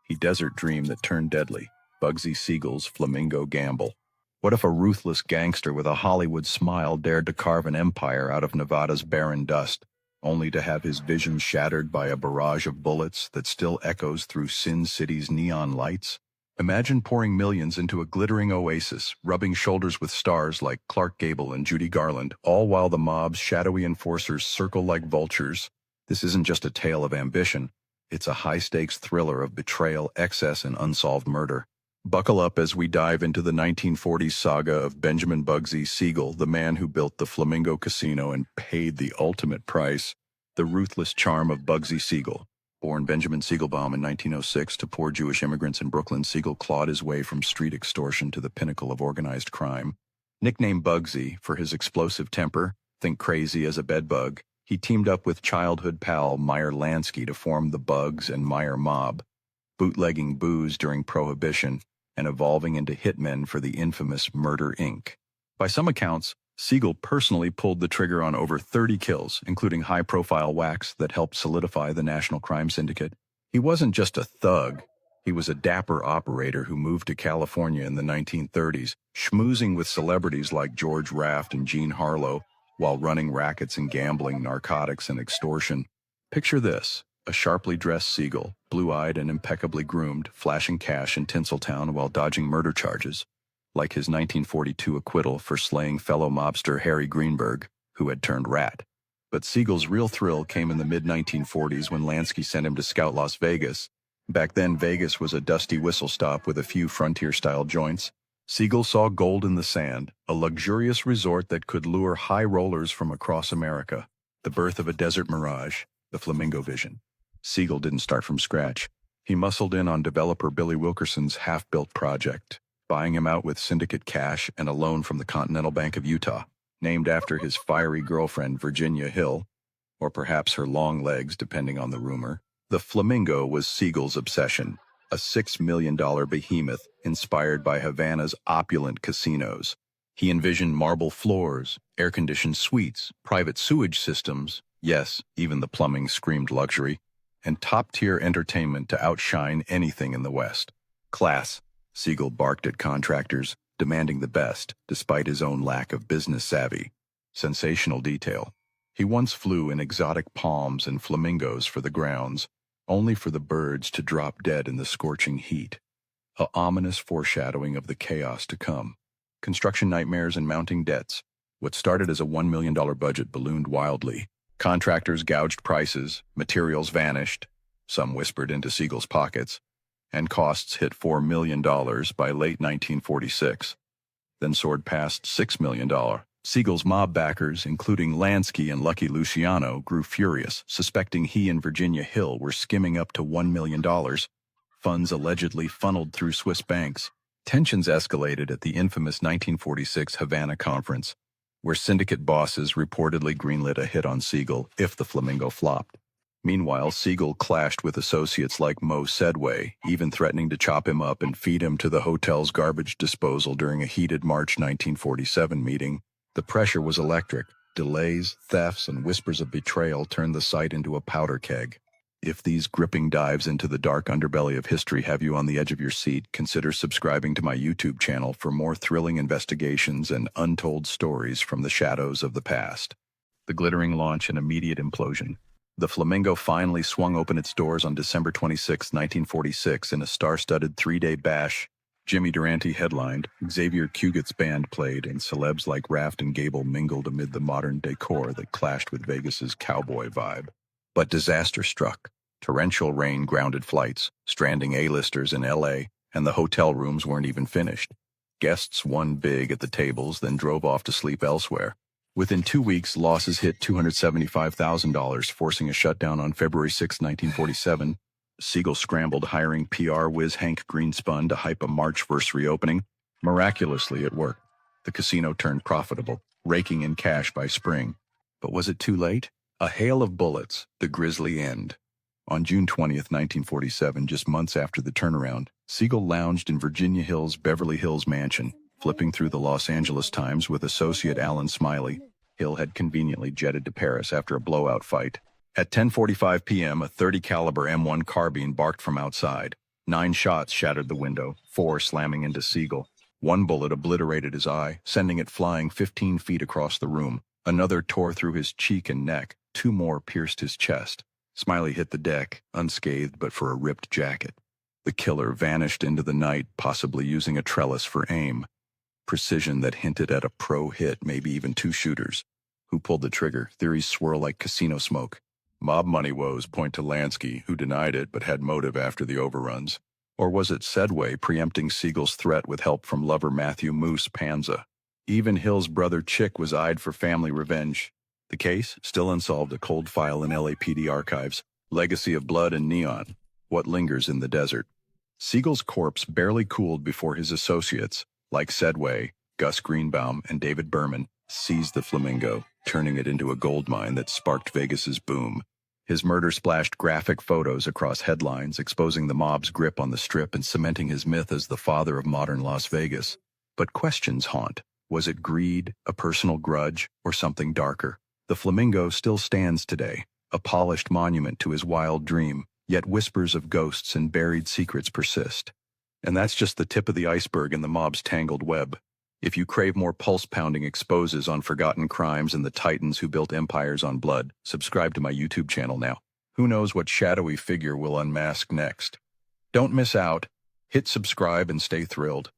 He desert dream that turned deadly. Bugsy Siegel's Flamingo Gamble. What if a ruthless gangster with a Hollywood smile dared to carve an empire out of Nevada's barren dust, only to have his vision shattered by a barrage of bullets that still echoes through Sin City's neon lights? Imagine pouring millions into a glittering oasis, rubbing shoulders with stars like Clark Gable and Judy Garland, all while the mob's shadowy enforcers circle like vultures. This isn't just a tale of ambition. It's a high-stakes thriller of betrayal, excess, and unsolved murder. Buckle up as we dive into the 1940s saga of Benjamin Bugsy Siegel, the man who built the Flamingo Casino and paid the ultimate price. The ruthless charm of Bugsy Siegel. Born Benjamin Siegelbaum in 1906 to poor Jewish immigrants in Brooklyn, Siegel clawed his way from street extortion to the pinnacle of organized crime. Nicknamed Bugsy for his explosive temper, think crazy as a bedbug, he teamed up with childhood pal Meyer Lansky to form the Bugs and Meyer Mob, bootlegging booze during Prohibition and evolving into hitmen for the infamous Murder, Inc. By some accounts, Siegel personally pulled the trigger on over 30 kills, including high-profile whacks that helped solidify the national crime syndicate. He wasn't just a thug. He was a dapper operator who moved to California in the 1930s, schmoozing with celebrities like George Raft and Jean Harlow, while running rackets in gambling, narcotics, and extortion. Picture this: a sharply dressed Siegel, blue-eyed and impeccably groomed, flashing cash in Tinseltown while dodging murder charges, like his 1942 acquittal for slaying fellow mobster Harry Greenberg, who had turned rat. But Siegel's real thrill came in the mid-1940s when Lansky sent him to scout Las Vegas. Back then, Vegas was a dusty whistle stop with a few frontier-style joints. Siegel saw gold in the sand, a luxurious resort that could lure high rollers from across America. The birth of a desert mirage, the Flamingo Vision. Siegel didn't start from scratch. He muscled in on developer Billy Wilkerson's half-built project, buying him out with syndicate cash and a loan from the Continental Bank of Utah, named after his fiery girlfriend Virginia Hill, or perhaps her long legs depending on the rumor. The Flamingo was Siegel's obsession, a $6 million behemoth inspired by Havana's opulent casinos. He envisioned marble floors, air-conditioned suites, private sewage systems, yes, even the plumbing screamed luxury, and top-tier entertainment to outshine anything in the West. Class. Siegel barked at contractors, demanding the best, despite his own lack of business savvy. Sensational detail. He once flew in exotic palms and flamingos for the grounds, only for the birds to drop dead in the scorching heat. A ominous foreshadowing of the chaos to come. Construction nightmares and mounting debts. What started as a $1 million budget ballooned wildly. Contractors gouged prices, materials vanished, some whispered into Siegel's pockets, and costs hit $4 million by late 1946, then soared past $6 million. Siegel's mob backers, including Lansky and Lucky Luciano, grew furious, suspecting he and Virginia Hill were skimming up to $1 million, funds allegedly funneled through Swiss banks. Tensions escalated at the infamous 1946 Havana Conference, where syndicate bosses reportedly greenlit a hit on Siegel if the Flamingo flopped. Meanwhile, Siegel clashed with associates like Mo Sedway, even threatening to chop him up and feed him to the hotel's garbage disposal during a heated March 1947 meeting. The pressure was electric. Delays, thefts, and whispers of betrayal turned the site into a powder keg. If these gripping dives into the dark underbelly of history have you on the edge of your seat, consider subscribing to my YouTube channel for more thrilling investigations and untold stories from the shadows of the past. The glittering launch and immediate implosion. The Flamingo finally swung open its doors on December 26, 1946 in a star-studded three-day bash. Jimmy Durante headlined, Xavier Cugat's band played, and celebs like Raft and Gable mingled amid the modern decor that clashed with Vegas's cowboy vibe. But disaster struck. Torrential rain grounded flights, stranding A-listers in L.A., and the hotel rooms weren't even finished. Guests won big at the tables, then drove off to sleep elsewhere. Within 2 weeks, losses hit $275,000, forcing a shutdown on February 6, 1947. Siegel scrambled, hiring PR whiz Hank Greenspun to hype a March 1st reopening. Miraculously, it worked. The casino turned profitable, raking in cash by spring. But was it too late? A hail of bullets, the grisly end. On June 20th, 1947, just months after the turnaround, Siegel lounged in Virginia Hill's Beverly Hills mansion, flipping through the Los Angeles Times with associate Alan Smiley. Hill had conveniently jetted to Paris after a blowout fight. At 10:45 p.m., a .30 caliber M1 carbine barked from outside. 9 shots shattered the window, 4 slamming into Siegel. One bullet obliterated his eye, sending it flying 15 feet across the room. Another tore through his cheek and neck. 2 more pierced his chest. Smiley hit the deck, unscathed but for a ripped jacket. The killer vanished into the night, possibly using a trellis for aim. Precision that hinted at a pro hit, maybe even 2 shooters. Who pulled the trigger? Theories swirl like casino smoke. Mob money woes point to Lansky, who denied it but had motive after the overruns. Or was it Sedway preempting Siegel's threat with help from lover Matthew Moose Panza? Even Hill's brother Chick was eyed for family revenge. The case, still unsolved, a cold file in LAPD archives. Legacy of blood and neon. What lingers in the desert? Siegel's corpse barely cooled before his associates, like Sedway, Gus Greenbaum, and David Berman, seized the Flamingo, turning it into a gold mine that sparked Vegas's boom. His murder splashed graphic photos across headlines, exposing the mob's grip on the Strip and cementing his myth as the father of modern Las Vegas. But questions haunt. Was it greed, a personal grudge, or something darker? The Flamingo still stands today, a polished monument to his wild dream, yet whispers of ghosts and buried secrets persist. And that's just the tip of the iceberg in the mob's tangled web. If you crave more pulse-pounding exposes on forgotten crimes and the titans who built empires on blood, subscribe to my YouTube channel now. Who knows what shadowy figure will unmask next? Don't miss out. Hit subscribe and stay thrilled.